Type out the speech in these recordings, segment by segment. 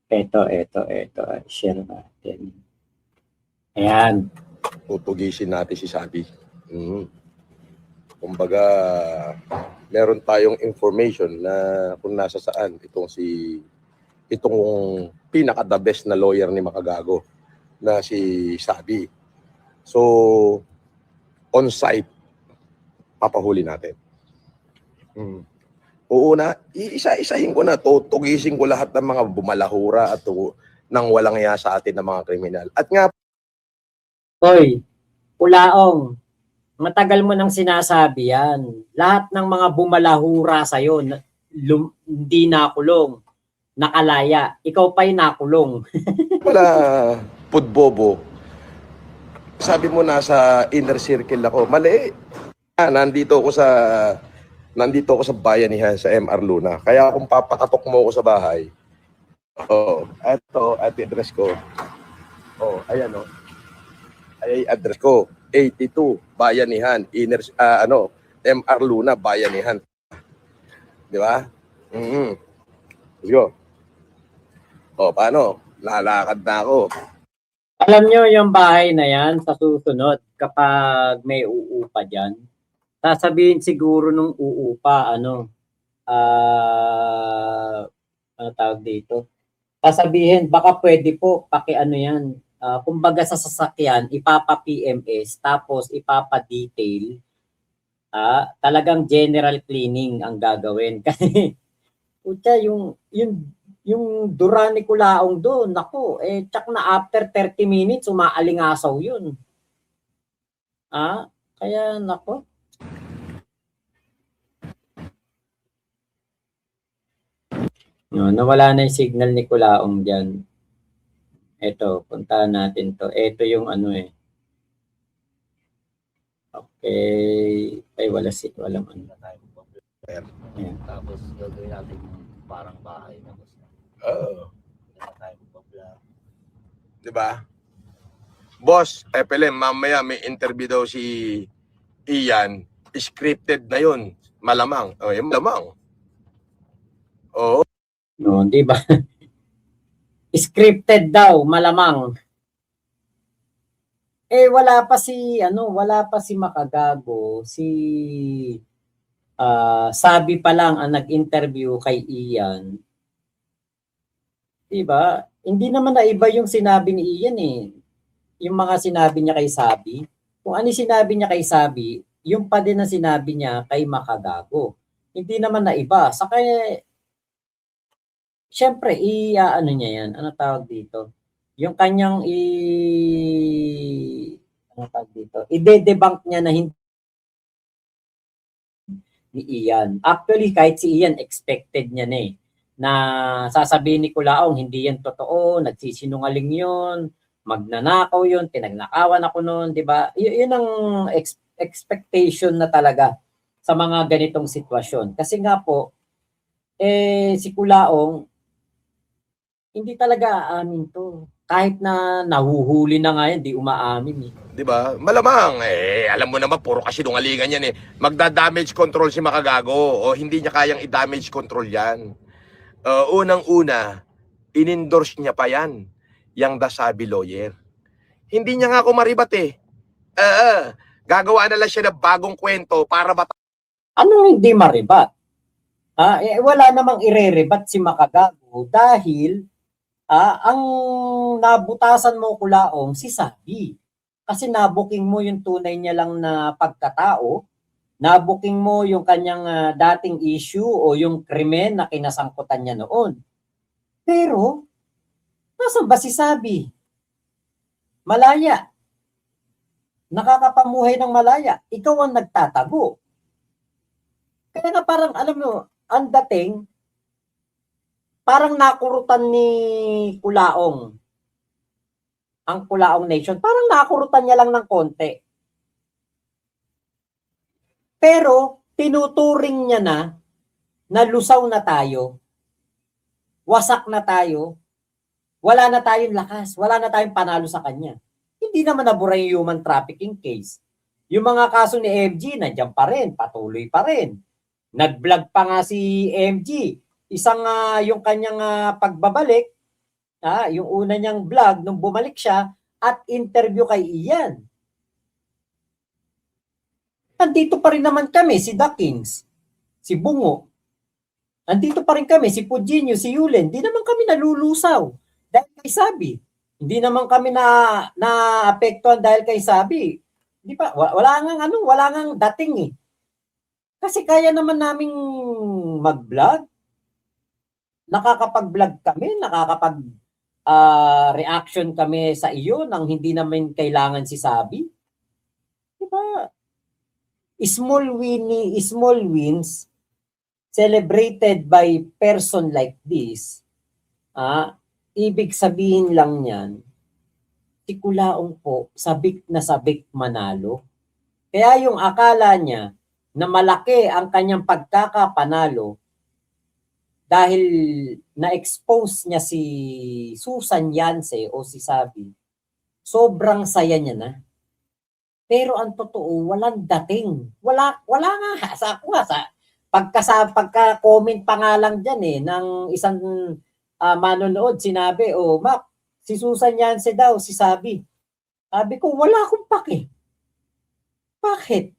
Ito. Share natin. Ayan. Tutugisin natin si Sabi. Kumbaga, meron tayong information na kung nasa saan itong pinaka-the best na lawyer ni Makagago na si Sabi. So, on-site, papahuli natin. Uuna, isa-isahin ko na, tutugisin ko lahat ng mga bumalahura at nang walang iya sa atin ng mga kriminal. At nga, Hoy, Kulaong, matagal mo nang sinasabi yan. Lahat ng mga bumalahura sa'yo, hindi nakulong, nakalaya. Ikaw pa'y nakulong. wala pudbobo. Sabi mo nasa inner circle ako. Mali. Nandito ako sa bayanihan sa MR Luna. Kaya kung papakatok mo ako sa bahay, ito, at address ko. Ayan ay address ko. 82, Bayanihan, MR Luna, Bayanihan. Di ba? Let's go. Paano? Lalakad na ako. Alam nyo yung bahay na yan, sa susunod, kapag may uupa dyan, sasabihin siguro nung uupa, ano tawag dito? Sasabihin, baka pwede po, paki-ano yan, kumbaga sa sasakyan, ipapa-PMS, tapos ipapa-detail, talagang general cleaning ang gagawin. Kasi, pucha, yung dura ni Kulaong doon, naku, tsak na after 30 minutes, umaalingasaw yun. Kaya, naku. No, nawala na yung signal ni Kulaong dyan. Ito, puntahan natin to. Ito yung ano Okay. Ay, walang ano. Ayan. Tapos gagawin natin parang bahay na gusto. Diba? Boss, Pelem, mamaya may interview daw si Ian. Scripted na yun. Malamang. Malamang. No, di ba? Scripted daw, malamang. Wala pa si Makagago, Sabi pa lang ang nag-interview kay Ian. Diba? Hindi naman naiba yung sinabi ni Ian Yung mga sinabi niya kay Sabi. Kung ano sinabi niya kay Sabi, yung pa din na sinabi niya kay Makagago. Hindi naman naiba. Saka, syempre, ano niya yan? Ano tawag dito? Yung kanyang ide-debunk niya na hindi ni Ian. Actually, kahit si Ian, expected niya na sasabihin ni Kulaong, hindi yan totoo, nagsisinungaling yun, magnanakaw yun, pinagnakawan ako noon, di ba? Yun ang expectation na talaga sa mga ganitong sitwasyon. Kasi nga po, si Kulaong, hindi talaga aamin to. Kahit na nahuhuli na nga yan, di umaamin Diba? Malamang, alam mo naman, puro kasinungalingan yan Magda-damage control si Makagago o hindi niya kayang i-damage control yan. Unang-una, in-endorse niya pa yan, yung The Sabi Lawyer. Hindi niya nga ako maribat gagawa na lang siya ng bagong kwento para Ano hindi maribat? Wala namang ire-rebat si Makagago dahil ang nabutasan mo Kulaong si Sabi. Kasi nabuking mo yung tunay niya lang na pagkatao, nabuking mo yung kanyang dating issue o yung krimen na kinasangkutan niya noon. Pero, nasan ba si Sabi? Malaya. Nakakapamuhay ng malaya. Ikaw ang nagtatago. Kaya nga parang, alam mo, ang dating, parang nakurutan ni Kulaong. Ang Kulaong Nation, parang nakurutan niya lang ng konti. Pero, tinuturing niya na lusaw na tayo, wasak na tayo, wala na tayong lakas, wala na tayong panalo sa kanya. Hindi naman nabura yung human trafficking case. Yung mga kaso ni MG, nandiyan pa rin, patuloy pa rin. Nag-vlog pa nga si MG. Isang yung kanyang pagbabalik, Yung una niyang vlog nung bumalik siya at interview kay Ian. Nandito pa rin naman kami, si The Kings, si Bungo. Nandito pa rin kami, si Puginio, si Yulen. Di naman kami nalulusaw dahil kay Sabi. Hindi naman kami na-apektuhan dahil kay Sabi. Di ba? Wala ngang dating eh. Kasi kaya naman naming mag-vlog. Nakakapag-vlog kami, reaction kami sa iyo nang hindi naman kailangan si Sabi. Di ba? Small wins celebrated by person like this, ibig sabihin lang niyan, si Kulaong po, sabik na sabik manalo. Kaya yung akala niya na malaki ang kanyang pagkakapanalo dahil na-expose niya si Susan Yance o si Sabi, sobrang saya niya na. Pero ang totoo, walang dating. Wala nga. Pagka-comment pa nga lang dyan ng isang manonood, sinabi, Mac, si Susan Yance daw, si Sabi. Sabi ko, wala akong pake. Bakit?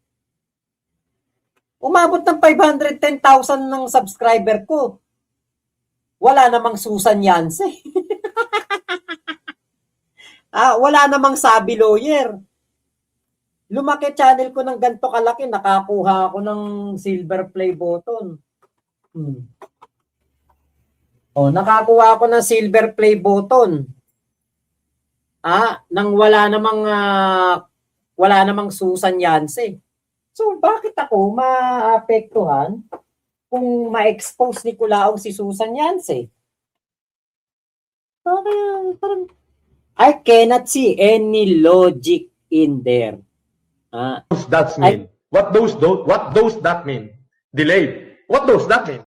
Umabot ng 510,000 ng subscriber ko. Wala namang Susan Yance. Wala namang Sabi Lawyer. Lumaki channel ko ng ganito kalaki, nakakuha ako ng silver play button. Nakakuha ako ng silver play button. Nang wala namang Susan Yance. So bakit ako maapektuhan kung ma-expose ni Kulaong si Susan Yance? Parang I cannot see any logic in there. That mean? What does that mean? Delayed. What does that mean?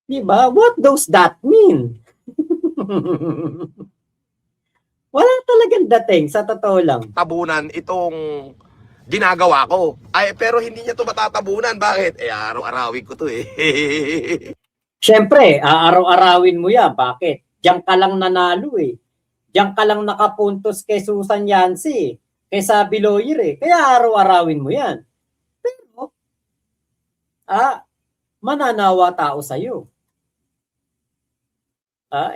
Diba? What does that mean? Wala talagang dating, sa totoo lang. Tabunan itong ginagawa ko. Pero hindi niya to matatabunan. Bakit? Araw-arawin ko to eh. Siyempre, araw-arawin mo yan. Bakit? Diyan ka lang nanalo eh. Diyan ka lang nakapuntos kay Susan Yance kay Sabi Lawyer Kaya araw-arawin mo yan. Pero, mananawa tao sa'yo.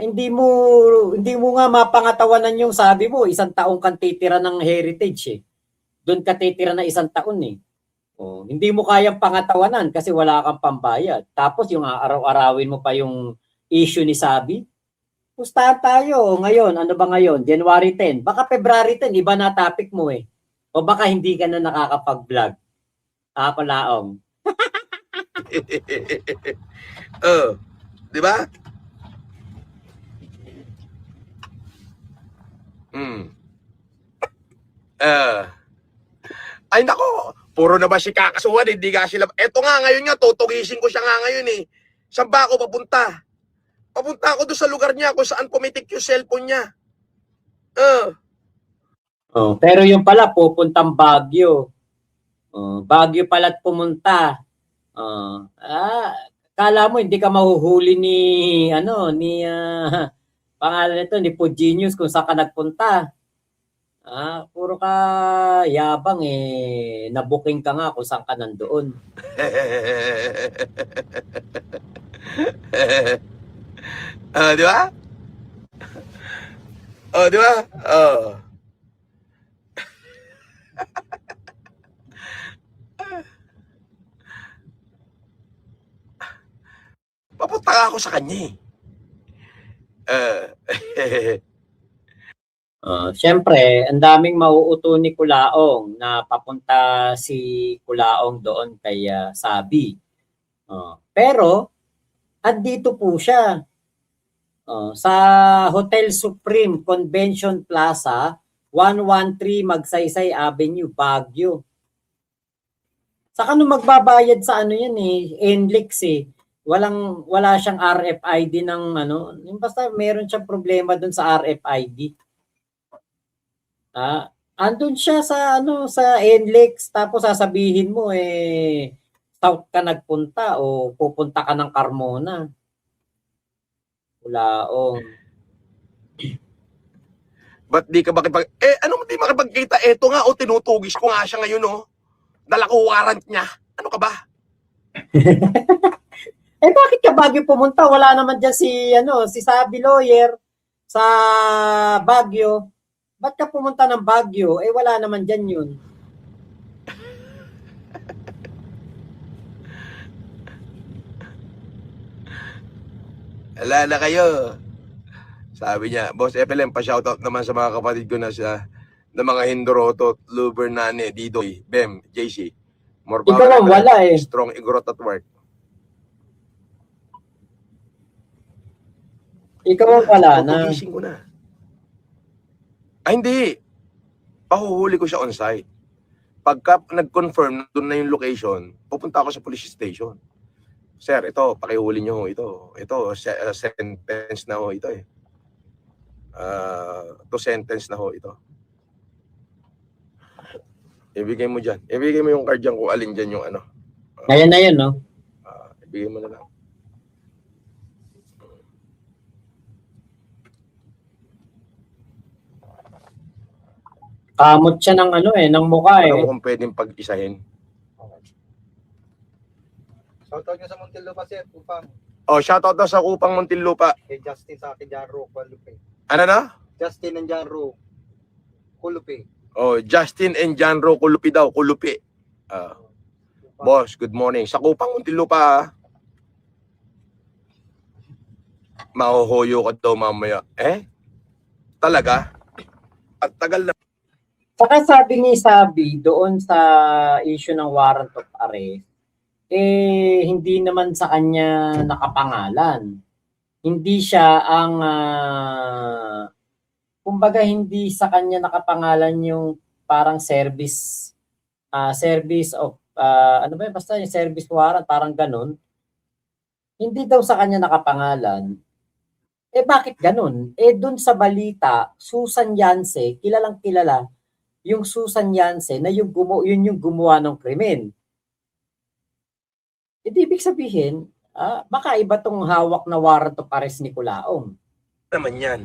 Hindi mo nga mapangatawanan yung sabi mo, 1 taong kang titira ng heritage Doon ka titira na 1 taon hindi mo kayang pangatawanan kasi wala kang pambayad. Tapos yung araw-arawin mo pa yung issue ni Sabi. Pustahan tayo ngayon. Ano ba ngayon? January 10. Baka February 10, iba na topic mo O baka hindi ka na nakakapag-vlog. Kulaong. Di ba? Ay nako, puro na ba si kakasuhan, hindi ka sila. Eto nga ngayon nga, tutugisin ko siya nga ngayon Saan ba ako papunta? Papunta ako doon sa lugar niya kung saan pumitik yung cellphone niya. Pero yung pala, pupuntang Baguio. Baguio pala't pumunta. Kala mo hindi ka mahuhuli ni pangalan nito ni Puginius kung saan ka nagpunta. Puro ka yabang nabuking ka nga kung saan ka nandoon. Di ba? Di ba? Papunta ako sa kanya Siyempre, ang daming mauuto ni Kulaong na papunta si Kulaong doon kay Sabi. Pero, andito po siya sa Hotel Supreme Convention Plaza, 113 Magsaysay Avenue, Baguio. Saka nung magbabayad sa NLEX wala siyang RFID ng basta meron siyang problema doon sa RFID. Andun siya sa sa NLEX tapos sasabihin mo south ka nagpunta o pupunta ka ng Carmona. Kulaong. Ba't di ka makipag... ano di makipagkita? Eto nga, tinutugis ko nga siya ngayon, Dala ko warrant niya. Ano ka ba? Bakit ka Baguio pumunta? Wala naman dyan si Sabi Lawyer sa Baguio. Ba't ka pumunta ng Baguio? Wala naman dyan yun. Ala na kayo. Sabi niya, Boss FLM, pa-shoutout naman sa mga kapatid ko na na mga Hindoroto, Lubernane, Didoy, Bem, JC. More Ikaw power ang FLM. wala Strong igorot at work. Ikaw ang wala na. Tutugisin ko na. Hindi. Pahuhuli ko siya on site. Pagka nag-confirm doon na yung location, pupunta ako sa police station. Sir, ito, pakihuli nyo ito. Ito, sentence na ito eh. To sentence na ito. Ibigay mo dyan. Ibigay mo yung card dyan kung alin dyan yung ano. Ngayon na yun, no? Ibigay mo na lang. Kamot siya ng ng mukha Ano kung pwedeng pag-isahin? Shoutout nyo sa Muntinlupa, sir. Upang. Shoutout daw sa Kupang Muntinlupa. Kay Justin sa akin, Janro, Kulupi. Ano na? Justin and Janro, Kulupi. Justin and Janro Kulupi daw. Kulupi. Boss, good morning. Sa Kupang Muntinlupa, mahuhuyo ka daw mamaya. Talaga? At tagal na. Saka sabi ni Sabi doon sa issue ng warrant of arrest, hindi naman sa kanya nakapangalan. Hindi siya ang, kumbaga hindi sa kanya nakapangalan yung parang service of, basta yung service warrant, parang ganun. Hindi daw sa kanya nakapangalan. Bakit ganun? Doon sa balita, Susan Yance, kilalang kilala, yung Susan Yance na yun yung gumawa ng krimen. Ibig sabihin, baka iba tong hawak na warrant of arrest ni Culaong. Naman yan.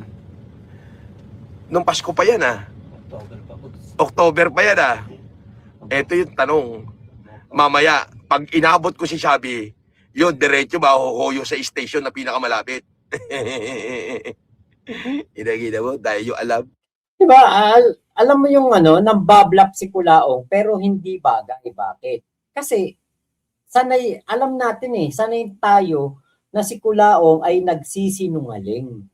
Nung Pasko pa yan October pa po. October pa yan Ito yung tanong. Mamaya, pag inabot ko si Shabby, yun, diretso mahuhuyo sa station na pinakamalapit. Inagina mo, dahil yung alam. Diba, alam mo yung nambablap si Culaong pero hindi bagay. Bakit? Kasi sanay, alam natin sanay tayo na si Culaong ay nagsisinungaling.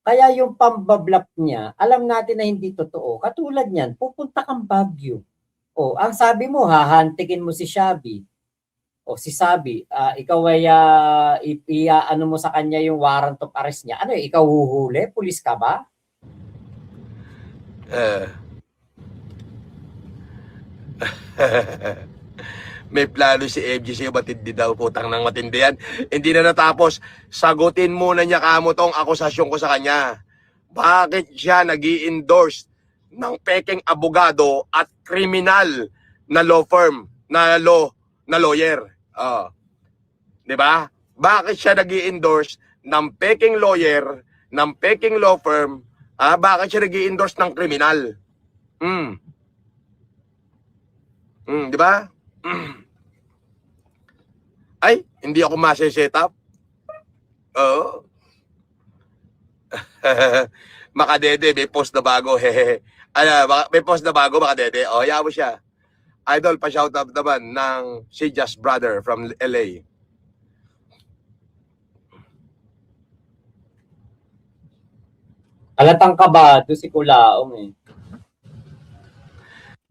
Kaya yung pambablap niya, alam natin na hindi totoo. Katulad niyan, pupunta kang Baguio. Ang sabi mo, hahantikin mo si Shabby. Si Sabi, ikaw ay ano mo sa kanya yung warrant of arrest niya. Ikaw huhuli? Pulis ka ba? May plano si FGC, matindi daw, putang ng matindi yan. Hindi na natapos. Sagutin muna niya kamo tong akusasyon ko sa kanya. Bakit siya nag-i-endorse ng pekeng abogado at kriminal na law firm, na lawyer? Di ba? Bakit siya nag-i-endorse ng pekeng lawyer, ng pekeng law firm? Bakit siya nag-i-endorse ng kriminal? Di ba? Ay, hindi ako mase-set up. Oo. Makadede, may post na bago. May post na bago, Makadede. Hayaan mo siya. Idol, pa-shoutout naman ng si Just Brother from LA. Halatang kabado si Culaong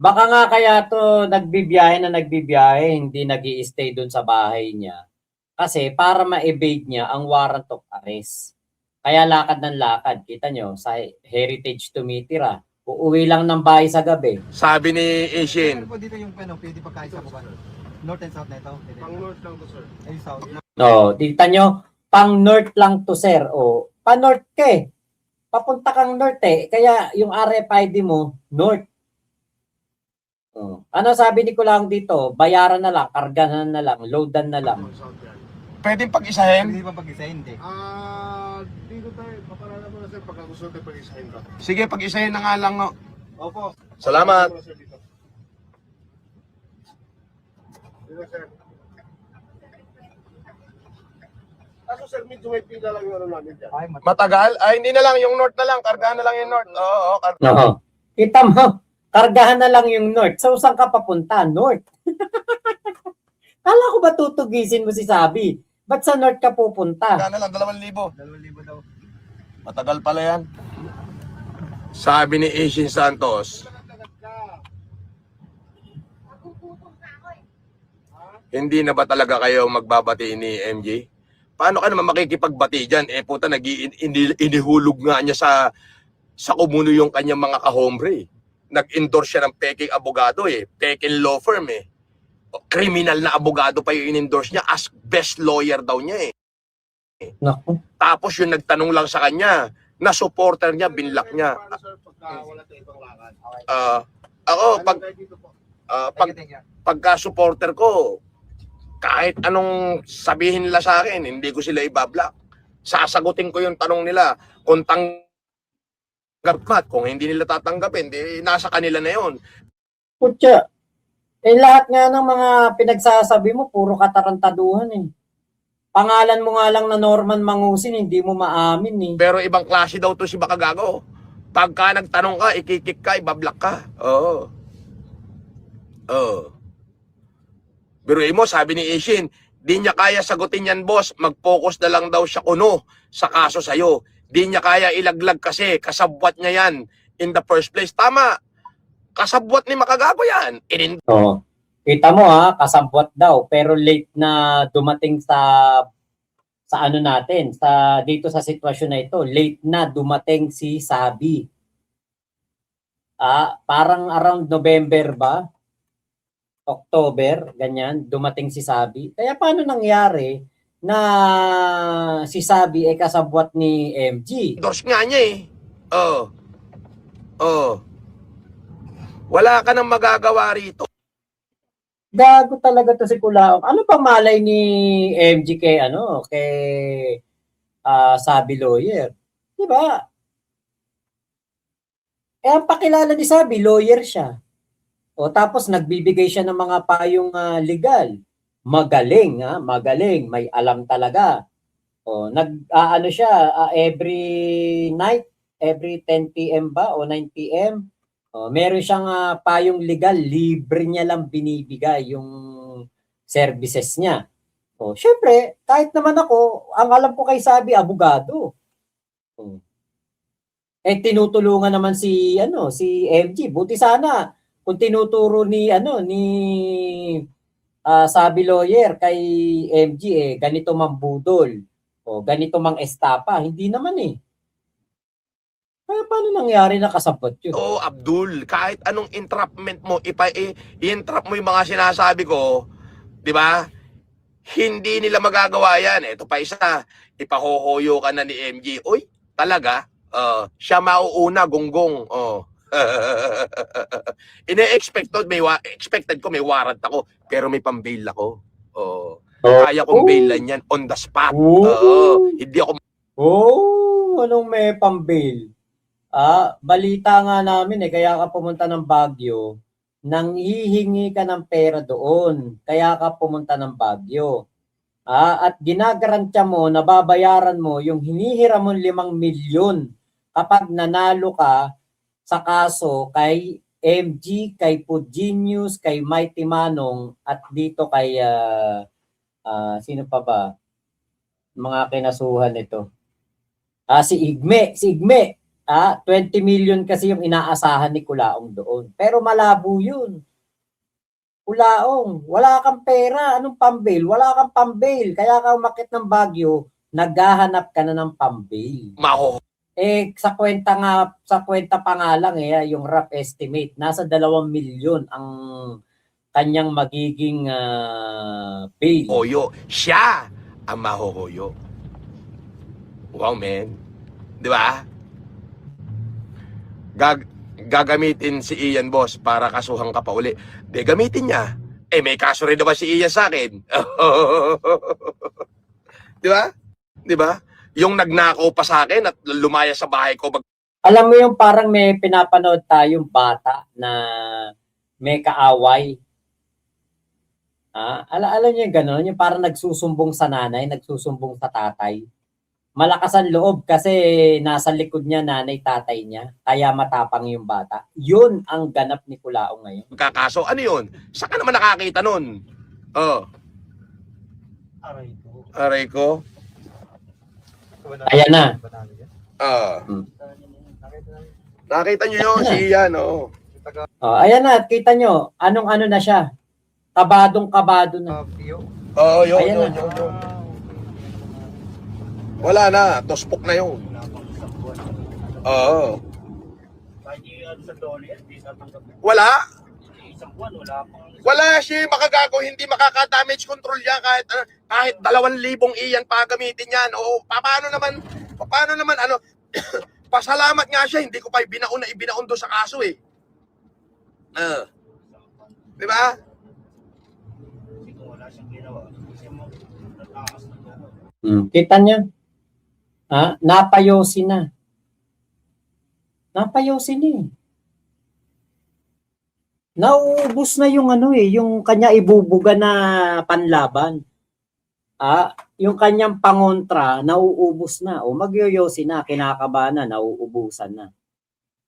Baka nga kaya to nagbibiyahe, hindi nag-i-stay doon sa bahay niya. Kasi para ma-evade niya ang warrant of arrest. Kaya lakad ng lakad. Kita nyo, sa Heritage tumitira. Uuwi lang ng bahay sa gabi. Sabi ni Ishin. Po dito yung pwede pagkain sa kuban. North and south na ito. Pang north lang to, sir. Ay, south. Kita nyo, pang north lang to, sir. Pa-north ka Papunta kang north Kaya yung RFID mo, north. Ano sabi ni Culaong dito? Bayaran na lang, kargahan na lang, loadan na lang. Pwedeng pag-isahin? Hindi pa pag-isa, hindi. Dito tayo, paparala mo na sir pagka gusto tayo pag-isahin ka. Sige, pag-isahin na nga lang. Oh. Opo. Salamat. Paparala mo na, sir, dito. Dito, sir. Kaso sir, medyo may pila lang yung ano namin dyan. Ay, Matagal? Ay, hindi na lang. Yung north na lang. Kargahan na lang yung north. Oo, Oo. Kita mo, kargahan na lang yung north. So, saan ka papunta? North. Kala ko ba tutugisin mo si Sabi? Ba't sa north ka pupunta? kargahan na lang. 2,000. 2,000 daw. Matagal pala yan. Sabi ni Asian Santos, hindi na ba talaga kayo magbabati ni MJ? Paano ka naman makikipagbati dyan? Eh puta, inihulog nga niya sa kumuno yung kanyang mga kahombre. Nag-endorse siya ng peking abogado eh. Peking law firm eh. Criminal na abogado pa yung in-endorse niya as best lawyer daw niya eh. Naku. Tapos yung nagtanong lang sa kanya, na supporter niya, binlock niya. Paano sir, pagka wala tayo ibang lakad? Ako, pag, Tayo dito po. Thank you. pagka-supporter ko, kahit anong sabihin nila sa akin, hindi ko sila ibablock. Sasagutin ko yung tanong nila. Kung tanggap, kung hindi nila tatanggapin, di nasa kanila na yun. Putya. Eh, lahat nga ng mga pinagsasabi mo, puro katarantaduhan eh. Pangalan mo nga lang na Norman Mangusin, hindi mo maamin eh. Pero ibang klase daw to si Makagago. Pagka nagtanong ka, ikikik ka, ibablock ka. Oo. Oo. Biruin mo, sabi ni Ishin, di niya kaya sagutin yan, boss. Mag-focus na lang daw siya kuno sa kaso sa'yo. Di niya kaya ilaglag kasi kasabwat niya yan in the first place. Tama. Kasabwat ni Makagago yan. Oo. Kita mo ha, kasabwat daw, pero late na dumating sa ano natin, sa dito sa sitwasyon na ito, late na dumating si Sabi. Parang around November ba? October, ganyan, dumating si Sabi. Kaya paano nangyari na si Sabi ay kasabwat ni MG? Endorse nga niya eh. Oo. Oo. Wala ka nang magagawa rito. Gago talaga to si Kulaong. Ano pa malay ni MG kay Sabi lawyer? 'Di ba? Ang pakilala ni Sabi, lawyer siya. O tapos nagbibigay siya ng mga payong legal. Magaling, magaling, may alam talaga. O nag-ano siya every night, every 10 PM ba o 9 PM. Meron siyang payong legal, libre niya lang binibigay yung services niya. Syempre, kahit naman ako, ang alam ko kay Sabi, abogado. Tinutulungan naman si MG. Buti sana kung tinuturo ni Sabi lawyer kay MG ganito mang budol o ganito mang estapa, hindi naman eh. Kaya paano nangyari na kasabot yun? Oo, Abdul, kahit anong entrapment mo, i-entrap mo yung mga sinasabi ko, di ba? Hindi nila magagawa yan. Ito pa isa, ipahohoyo ka na ni MG. Uy, talaga? Siya mauuna, gonggong. Expected ko may warrant ako, pero may pambail ako. Kaya kong bailan yan on the spot. Hindi ako... Anong may pambail? Balita nga namin kaya ka pumunta ng Baguio, nang hihingi ka ng pera doon, kaya ka pumunta ng Baguio. At ginagarantya mo, nababayaran mo yung hinihiram mong 5 milyon kapag nanalo ka sa kaso kay MG, kay Puginius, kay Mighty Manong, at dito kay sino pa ba? Mga kinasuhan nito. Si Igme. 20 million kasi yung inaasahan ni Kulaong doon. Pero malabo yun. Kulaong, wala kang pera. Anong pambail? Wala kang pambail. Kaya ka umakit ng Baguio, naghahanap ka na ng pambail. Sa kwenta pa nga lang yung rough estimate, nasa 2 milyon ang kanyang magiging bail. Hoyo. Siya ang mahuhuyo. Wow, man. Di ba? Gagamitin si Ian, boss, para kasuhan ka pa uli. Gamitin niya. May kaso rin naman si Ian sa akin. Di ba? Di ba? Yung nagnakaw pa sa akin at lumaya sa bahay ko. Alam mo yung parang may pinapanood tayong bata na may kaaway. Alam niyo yung gano'n, yung parang nagsusumbong sa nanay, nagsusumbong sa tatay. Malakas ang loob kasi nasa likod niya nanay, tatay niya. Kaya matapang yung bata. Yun ang ganap ni Kulaong ngayon. Magkakaso. Ano yun? Saan ka naman nakakita nun? Oh, Aray ko. aray ko. Ayan na. Hmm. Nakita nyo yun, si Ian, oh. Ayan na, kita nyo, anong-ano na siya. Kabadong-kabado na. Oo, yun, Ayan yun, na. yun, yun. Wala na, tospok na yun. Oo. Wala? Wala siya, makagago, hindi makaka-damage control yan kahit 2,000 Ian pa gamitin yan. O paano naman, ano, pasalamat nga siya, hindi ko pa ibinaon doon sa kaso eh. Di ba? Kita niya? Napayosin na. Napayosin eh. Nauubos na yung yung kanya ibubuga na panlaban. Yung kanyang pangontra, nauubos na. O magyoyosin na, kinakabahan na, nauubusan na.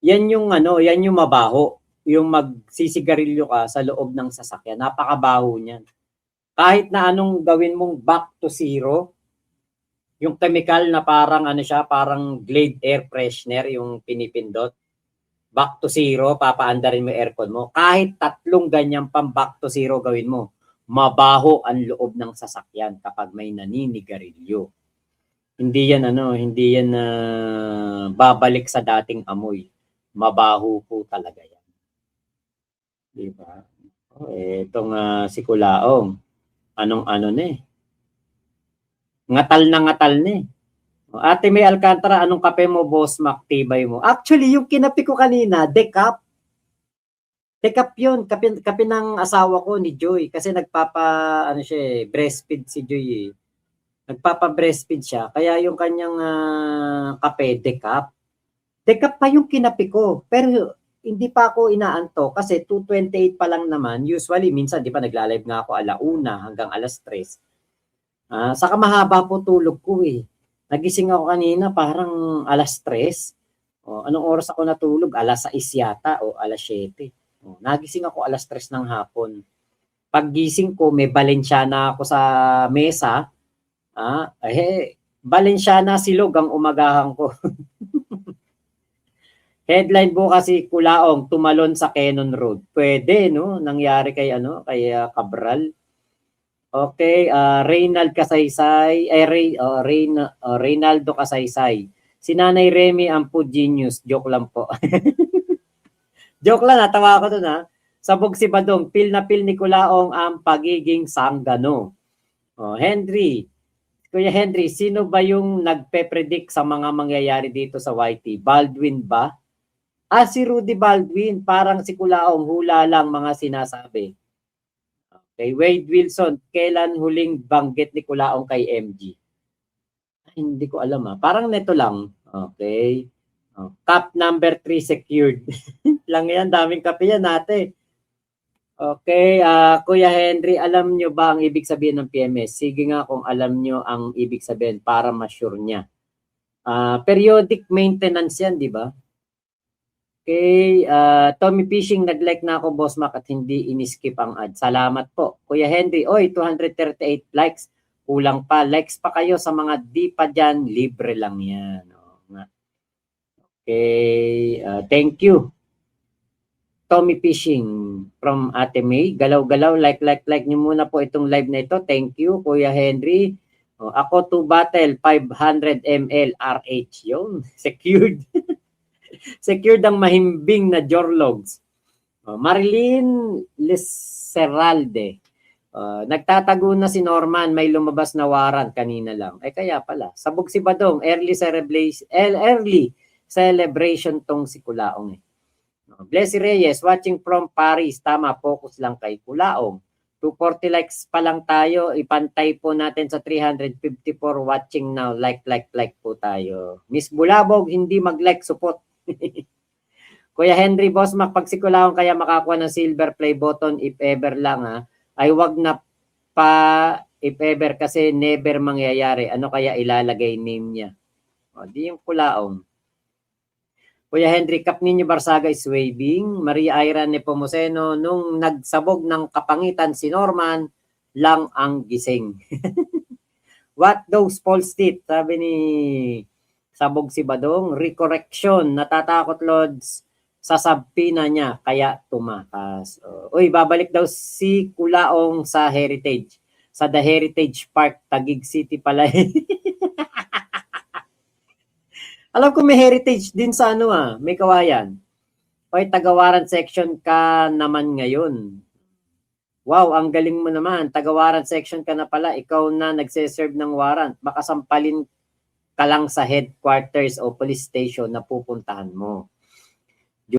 Yan yung yan yung mabaho. Yung magsisigarilyo ka sa loob ng sasakyan. Napakabaho niyan. Kahit na anong gawin mong back to zero, yung chemical na parang parang Glade air freshener yung pinipindot. Back to zero, papaandarin mo yung aircon mo. Kahit 3 ganyang pang back to zero gawin mo, mabaho ang loob ng sasakyan kapag may naninigarilyo. Hindi yan babalik sa dating amoy. Mabaho po talaga yan. Diba? Itong si Kulaong, anong na eh. Ngatal na eh. Ate May Alcantara, anong kape mo, Boss Mac? Tibay mo. Actually, yung kinapi ko kanina, decaf. Decaf yun. Kape ng asawa ko ni Joy. Kasi breastfeed si Joy eh. Nagpapa-breastfeed siya. Kaya yung kanyang kape, decaf. Decaf pa yung kinapi ko. Pero hindi pa ako inaanto kasi 2:28 pa lang naman. Usually, minsan, di ba, nagla-live nga ako 1:00 hanggang 3:00. Saka mahaba po tulog ko eh. Nagising ako kanina parang 3:00. Anong oras ako natulog? 6:00 yata o 7:00. Nagising ako 3:00 ng hapon. Paggising ko, may Balenciana ako sa mesa. Balenciana silog ang umagahan ko. Headline bukas si Kulaong, tumalon sa Cannon Road. Pwede, no? Nangyari kay Cabral. Okay, Reynaldo Kasaysay, Reynaldo Kasaysay. Si Nanay Remy ang food genius. Joke lang po. Joke lang, natawa ako dun Sabog si Badong, pil na pil ni Kulaong ang pagiging sanggano. Kuya Henry, sino ba yung nagpe-predict sa mga mangyayari dito sa YT? Baldwin ba? Si Rudy Baldwin, parang si Kulaong, hula lang mga sinasabi. Okay, Wade Wilson, kailan huling banggit ni Kulaong kay MG? Hindi ko alam Parang neto lang. Okay. Cup number 3 secured. Lang yan, daming kape yan natin. Okay, Kuya Henry, alam nyo ba ang ibig sabihin ng PMS? Sige nga kung alam nyo ang ibig sabihin para ma-sure niya. Periodic maintenance yan, di ba? Okay, Tommy Fishing, nag-like na ako, Boss Mac, at hindi in-skip ang ad. Salamat po. Kuya Henry, 238 likes. Kulang pa. Likes pa kayo sa mga di pa dyan. Libre lang yan. Okay, thank you. Tommy Fishing from Ate May. Galaw-galaw, like nyo muna po itong live na ito. Thank you, Kuya Henry. Ako to battle, 500 ml RH. Yun, secured. Secured ang mahimbing na Jorlogs. Marilyn Liseralde. Nagtatago na si Norman, may lumabas na warrant kanina lang. Kaya pala. Sabog si Badong, early celebration tong si Kulaong. Blessy Reyes, watching from Paris. Tama, focus lang kay Kulaong. 240 likes pa lang tayo. Ipantay po natin sa 354 watching now. Like po tayo. Miss Bulabog, hindi mag-like, support. Kuya Henry Bosmac, pag si Kulaong kaya makakuha ng silver play button if ever lang ay wag na pa if ever kasi never mangyayari. Ano kaya ilalagay name niya? O, di yung Kulaong. Kuya Henry, Kap ninyo Barsaga is waving. Maria Ira Nepomuceno, nung nagsabog ng kapangitan si Norman, lang ang gising. What those false teeth? Sabi ni Sabog si Badong, recorrection, natatakot Lods sa sabpina niya, kaya tumakas. Uy, babalik daw si Kulaong sa Heritage. Sa The Heritage Park, Taguig City pala. Alam ko may heritage din sa may Kawayan. Oy, Tagawaran section ka naman ngayon. Wow, ang galing mo naman. Tagawaran section ka na pala. Ikaw na nagse-serve ng warrant. Baka sampalin ka lang sa headquarters o police station na pupuntahan mo.